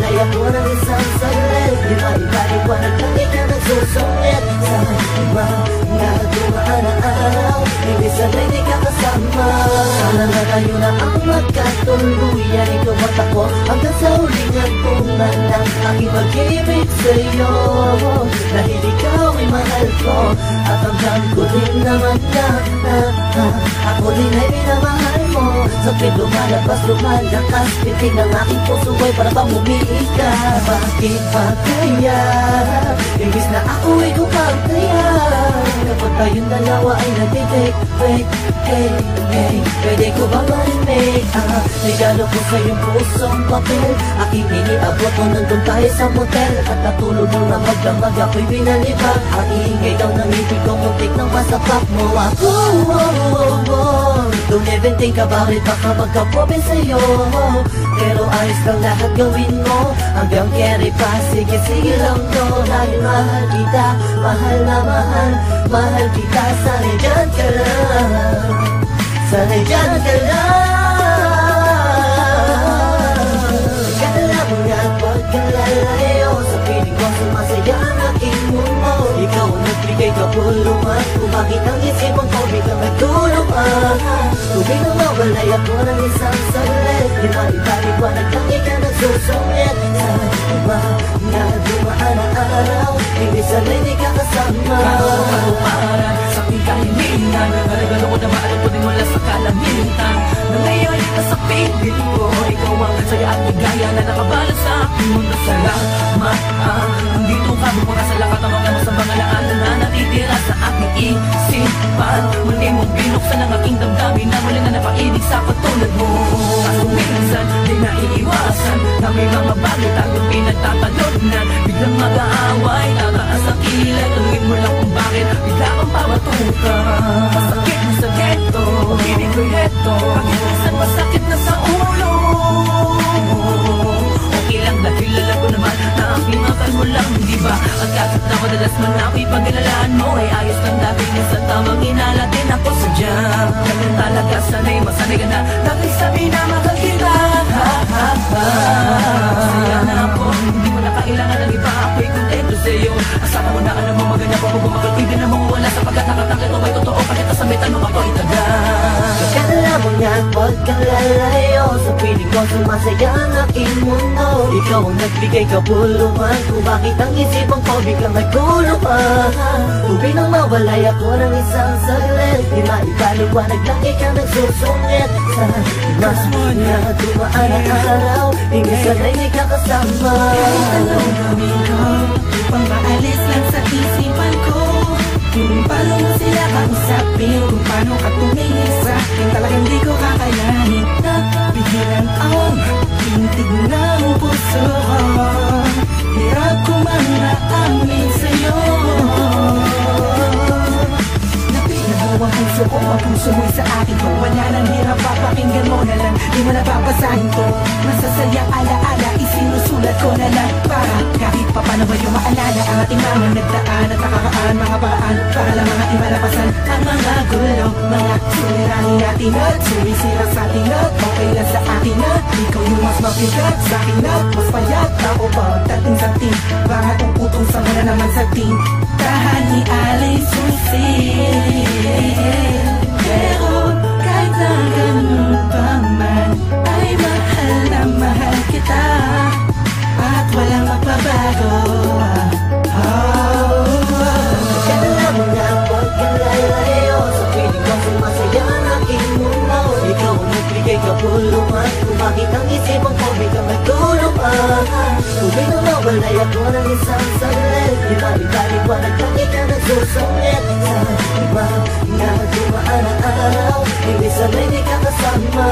mawalay ako ng isang saglit. Di maipaliwanag lang ikaw nagsusungit sa mga dumaan na araw. Hindi sanay di ka kasama. Sana na tayo na ang magkatuluyan. Ikaw at ako hanggang sa huling hantungan ng aking pag-ibig sa'yo. Dahil ikaw ay mahal ko at hanggang ko din naman na ako din ay minamahal mo. Sa tuwing lumalabas, lumalakas pitig ng aking puso ay para bang umiika. Bakit ba kaya imbis na ako ay kumagtaya? Kapag tayong dalawa ay nagtitake, wait, hey, hey, pwede ko ba marinig? Regalo ko sa iyong pusong papel. Aking iniabot mo nandun tayo sa motel. At natulog nung namagdamag ako'y binalibag. Ang iingay daw ng ibig ko, muntik nang masapak mo ako. Don't even think about it, baka magka-problem sa'yo. Pero ayos lang lahat gawin mo. Hanggang carry pa, sige sige lang to. Dahil mahal kita, mahal na mahal, mahal kita. Sana'y dyan ka lang, sana'y dyan ka lang. Kala mo nga pagkalalayo, sa piling ko sumasaya ang aking mundo. Ikaw ang nagbigay kapulungan, kung bakit ang isipan ko biglang nagtulungan. Tubig na mawalay ako ng isang saglit. Di maipaliwanag lang ikaw nagsusungit sa mga dumaan na araw. Hindi sanay di ka kasama. Karuparan sa aking kahilingan, regalo ko na maalam ko din wala sa kalangitan. Na ngayon nasa piling ko, ikaw ang saya at ligaya na nakabalot sa aking mundo. Salamat, nandito ka bumura sa lakat ng mga masamang alaanan na natitira sa aking isipan. Muli mong binuksan ang aking damdamin na wala na napaibig sa katulad mo. Kaso minsan di naiiwasan na may mga bagay tayong pinagtatalodnan. Biglang mag-aaway, tataas ang kilay, tuloy mo lang kung bakit bigla kang pawatuka. Masakit na sa ghetto, hindi ko'y heto, bakit minsan masakit na sa ulo. Okay lang dahil alam ko naman na ang klimakan mo lang, di ba? At kahit na madalas man ako'y pag-alalaan mo ay ayos lang dahil sa tamang inala din ako sa jam. Ganun talaga sanay, masanay ka na dahil sabi na mahal kita. Masaya na ako, hindi mo na kailangan ng iba, ako'y kontento sa'yo. Asama mo na alam mo maganda pa kung magal-ibig na mong wala sapagkat nakatanggal mo ay totoo. Kahit sa may tanong ako itagal. Kala mo nga pagkalalayo, sa piling ko sumasaya ang aking mundo. Ikaw ang nagbigay kapulungan, kung bakit ang isipan ko biglang nagtulungan. Tubig nang mawalay ako ng isang saglit. Di maipaliwanag lang ikaw nagsusungit sa mga dumaan na araw. Hindi sanay di ka kasama. Kahit anong gawin ko upang maalis lang sa isipan ko, kung paano mo sila kausapin, kung paano ka tumingin sa akin, talagang di ko kakayanin. Napigilan ang tintig ng puso ko, hirap ko man naamin sa'yo. Napigilan ang puso ko, ang puso mo'y sa akin ko. Wala nang hirap, papakinggan mo na lang, di mo na babasahin to. Masasayang alaala, isinusulat ko na lang para kahit pa paano ba yung maalala ang ating mga nagdaan at nakakaan mga paraan para lang mga imalapasan ang mga gulo, mga suliranin natin at sumisira sa atin at okay lang sa atin at ikaw yung mas mabigat sa akin at mas payat ako pagdating sa team, bakit ang putong sa muna naman sa team tahan ni Alice Susil. Pero kahit na ganun pa man ay mahal na mahal kita at walang magbabago. Kala mo nga pagkalalayo, sa piling ko sumasaya ang aking mundo. Ikaw ang nagbigay kapulungan, kung bakit ang isipan ko biglang nagtulungan. Tubig na mawalay ako ng isang saglit. Di maipaliwanag lang ikaw nagsusungit sa mga dumaan na araw. Hindi sanay di ka kasama.